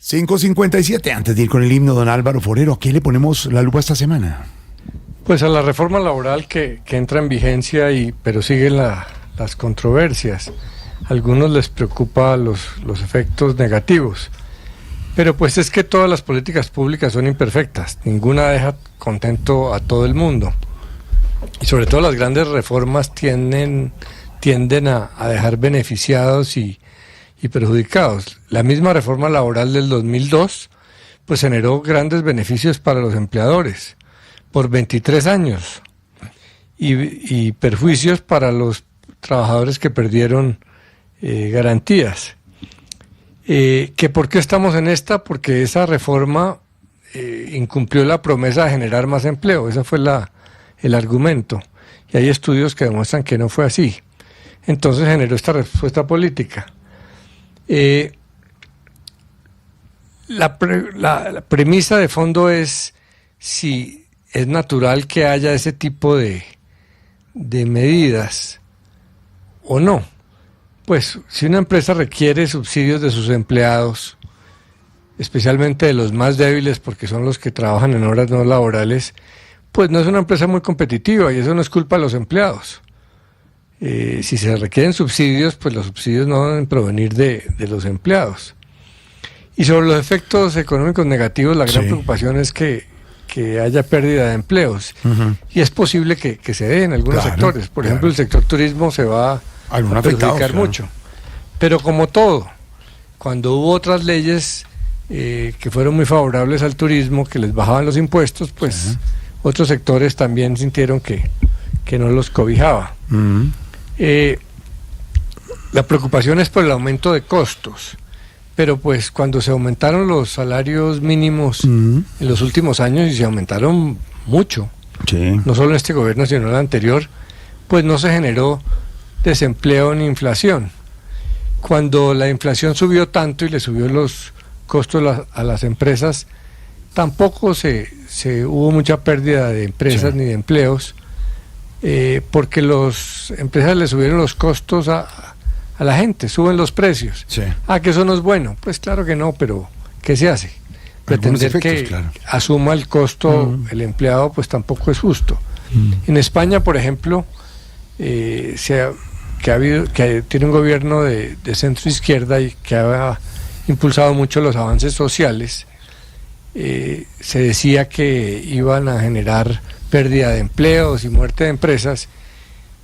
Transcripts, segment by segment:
5:57, antes de ir con el himno, don Álvaro Forero, ¿a qué le ponemos la lupa esta semana? Pues a la reforma laboral que entra en vigencia, pero siguen las controversias. A algunos les preocupa los efectos negativos. Pero pues es que todas las políticas públicas son imperfectas. Ninguna deja contento a todo el mundo. Y sobre todo las grandes reformas tienden a dejar beneficiados y perjudicados. La misma reforma laboral del 2002 pues generó grandes beneficios para los empleadores por 23 años y perjuicios para los trabajadores que perdieron garantías. ¿Que por qué estamos en esta? Porque esa reforma incumplió la promesa de generar más empleo. Ese fue el argumento. Y hay estudios que demuestran que no fue así. Entonces generó esta respuesta política. La premisa de fondo es si es natural que haya ese tipo de medidas o no. Pues si una empresa requiere subsidios de sus empleados, especialmente de los más débiles porque son los que trabajan en horas no laborales, pues no es una empresa muy competitiva y eso no es culpa de los empleados. Si se requieren subsidios, pues los subsidios no deben provenir de los empleados. Y sobre los efectos económicos negativos, la gran preocupación es que haya pérdida de empleos. Uh-huh. Y es posible que se dé en algunos sectores. Por ejemplo, el sector turismo se va a perjudicar mucho. Pero como todo, cuando hubo otras leyes que fueron muy favorables al turismo, que les bajaban los impuestos, pues otros sectores también sintieron que no los cobijaba. Uh-huh. La preocupación es por el aumento de costos, pero pues cuando se aumentaron los salarios mínimos en los últimos años, y se aumentaron mucho, no solo en este gobierno sino en el anterior, pues no se generó desempleo ni inflación. Cuando la inflación subió tanto y le subió los costos a las empresas, tampoco se hubo mucha pérdida de empresas ni de empleos, porque las empresas le subieron los costos a la gente, suben los precios. Que eso no es bueno. Pues claro que no, pero ¿qué se hace? Pretender que asuma el costo el empleado, pues tampoco es justo. En España, por ejemplo, que tiene un gobierno de centro izquierda y que ha impulsado mucho los avances sociales, se decía que iban a generar pérdida de empleos y muerte de empresas,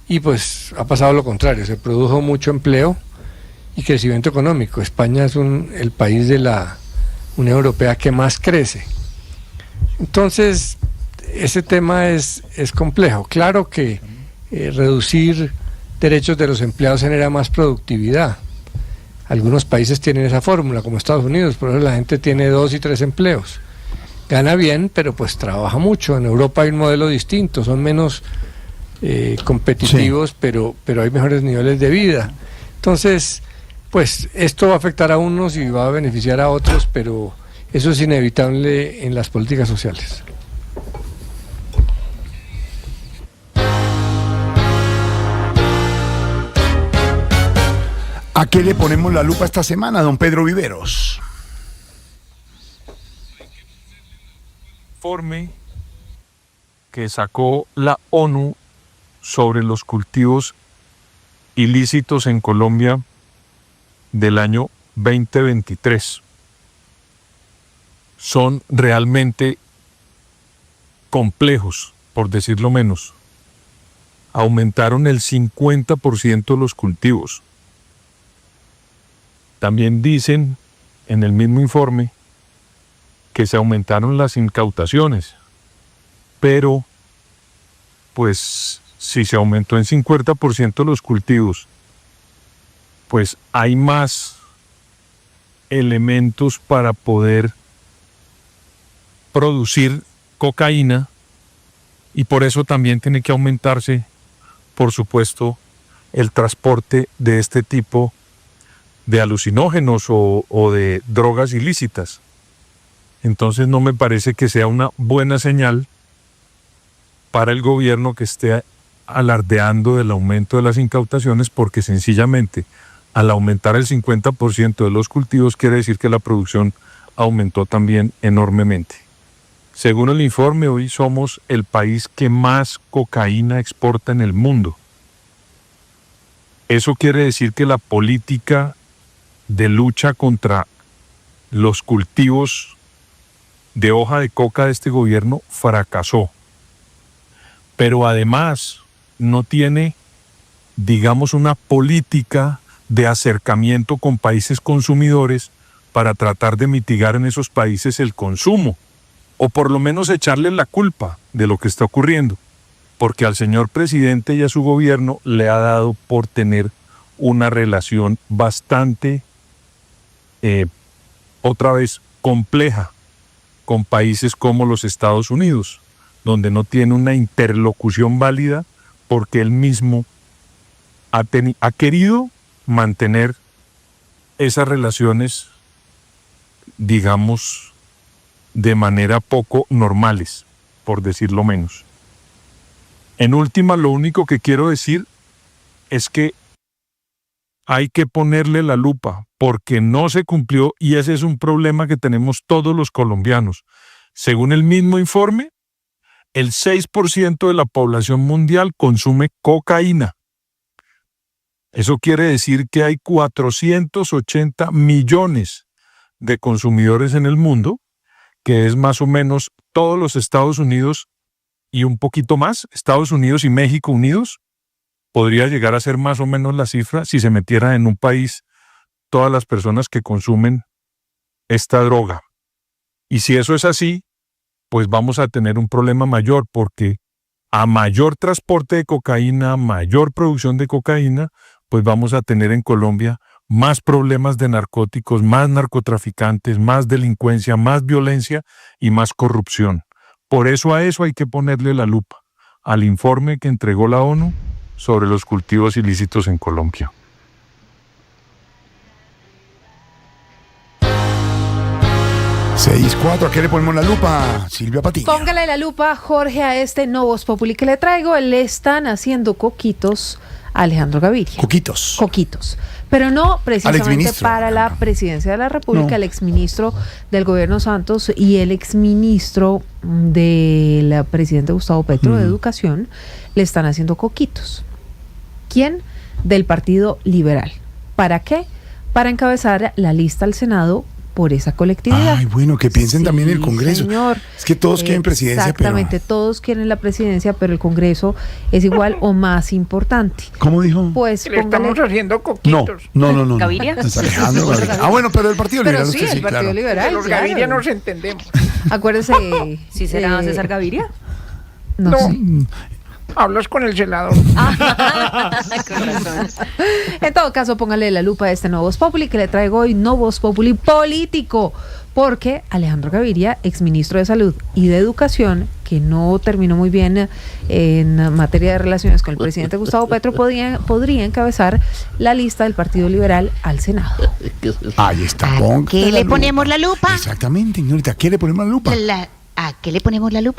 y pues ha pasado lo contrario, se produjo mucho empleo y crecimiento económico. España es el país de la Unión Europea que más crece. Entonces, ese tema es complejo. Claro que reducir derechos de los empleados genera más productividad. Algunos países tienen esa fórmula, como Estados Unidos, por eso la gente tiene 2 y 3 empleos. Gana bien, pero pues trabaja mucho. En Europa hay un modelo distinto, son menos competitivos, pero hay mejores niveles de vida. Entonces, pues esto va a afectar a unos y va a beneficiar a otros, pero eso es inevitable en las políticas sociales. ¿A qué le ponemos la lupa esta semana, don Pedro Viveros? Informe que sacó la ONU sobre los cultivos ilícitos en Colombia del año 2023. Son realmente complejos, por decirlo menos. Aumentaron el 50% los cultivos. También dicen en el mismo informe que se aumentaron las incautaciones, pero pues si se aumentó en 50% los cultivos, pues hay más elementos para poder producir cocaína, y por eso también tiene que aumentarse, por supuesto, el transporte de este tipo de alucinógenos o de drogas ilícitas. Entonces no me parece que sea una buena señal para el gobierno que esté alardeando del aumento de las incautaciones, porque sencillamente al aumentar el 50% de los cultivos quiere decir que la producción aumentó también enormemente. Según el informe, hoy somos el país que más cocaína exporta en el mundo. Eso quiere decir que la política de lucha contra los cultivos de hoja de coca de este gobierno fracasó. Pero además no tiene, digamos, una política de acercamiento con países consumidores para tratar de mitigar en esos países el consumo, o por lo menos echarle la culpa de lo que está ocurriendo, porque al señor presidente y a su gobierno le ha dado por tener una relación bastante, otra vez, compleja con países como los Estados Unidos, donde no tiene una interlocución válida porque él mismo ha querido mantener esas relaciones, digamos, de manera poco normales, por decirlo menos. En última, lo único que quiero decir es que hay que ponerle la lupa porque no se cumplió y ese es un problema que tenemos todos los colombianos. Según el mismo informe, el 6% de la población mundial consume cocaína. Eso quiere decir que hay 480 millones de consumidores en el mundo, que es más o menos todos los Estados Unidos y un poquito más, Estados Unidos y México unidos, podría llegar a ser más o menos la cifra si se metiera en un país todas las personas que consumen esta droga. Y si eso es así, pues vamos a tener un problema mayor porque a mayor transporte de cocaína, mayor producción de cocaína, pues vamos a tener en Colombia más problemas de narcóticos, más narcotraficantes, más delincuencia, más violencia y más corrupción. Por eso a eso hay que ponerle la lupa, al informe que entregó la ONU sobre los cultivos ilícitos en Colombia. ¿A qué le ponemos la lupa, Silvia Patiño? Póngale la lupa, Jorge, a este no Voz Populi que le traigo. Le están haciendo coquitos a Alejandro Gaviria. Coquitos. Pero no precisamente para la presidencia de la República, el exministro del gobierno Santos y el exministro del presidente Gustavo Petro de Educación le están haciendo coquitos. ¿Quién? Del Partido Liberal. ¿Para qué? Para encabezar la lista al Senado por esa colectividad. Ay, bueno, que piensen también en el Congreso. Señor. Es que todos quieren presidencia, exactamente, todos quieren la presidencia, pero el Congreso es igual o más importante. ¿Cómo dijo? Pues le estamos haciendo coquitos. No. ¿Gaviria? Alejandro Gaviria. Bueno, pero el Partido Liberal. Pero sí, el Partido Liberal. Los Gaviria nos entendemos. Acuérdese. ¿Sí será César Gaviria? No sé. Hablas con el celador. Con razón. En todo caso, póngale la lupa a este no Voz Populi que le traigo hoy, no Voz Populi político, porque Alejandro Gaviria, exministro de Salud y de Educación, que no terminó muy bien en materia de relaciones con el presidente Gustavo Petro, podría encabezar la lista del Partido Liberal al Senado. Ahí está. ¿A qué le ponemos la lupa? Exactamente, señorita. ¿A qué le ponemos la lupa? ¿A qué le ponemos la lupa?